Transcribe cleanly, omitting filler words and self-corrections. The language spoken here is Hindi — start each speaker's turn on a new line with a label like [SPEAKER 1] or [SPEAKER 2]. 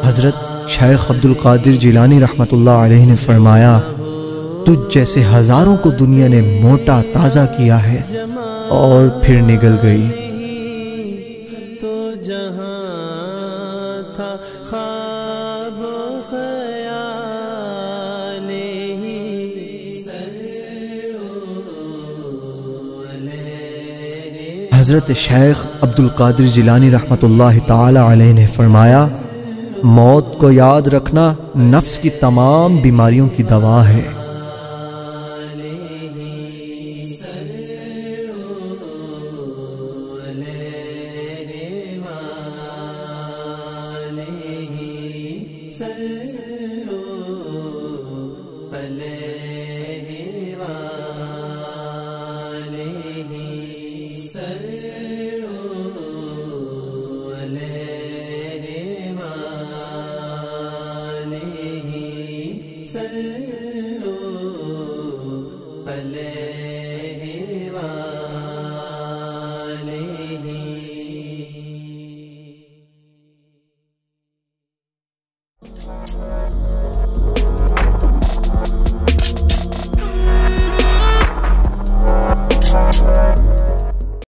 [SPEAKER 1] हज़रत शेख अब्दुल कादिर जिलानी रहमतुल्लाह अलैहि ने फरमाया, तुझ जैसे हजारों को दुनिया ने मोटा ताज़ा किया है और फिर निगल गई।
[SPEAKER 2] तो जहां था ख्वाब ख्याल ही
[SPEAKER 1] हज़रत शेख अब्दुल कादिर जिलानी रहमतुल्लाह ताला अलैहि ने फरमाया, मौत को याद रखना नफ्स की तमाम बीमारियों की दवा है।
[SPEAKER 2] सल्लल्लाहु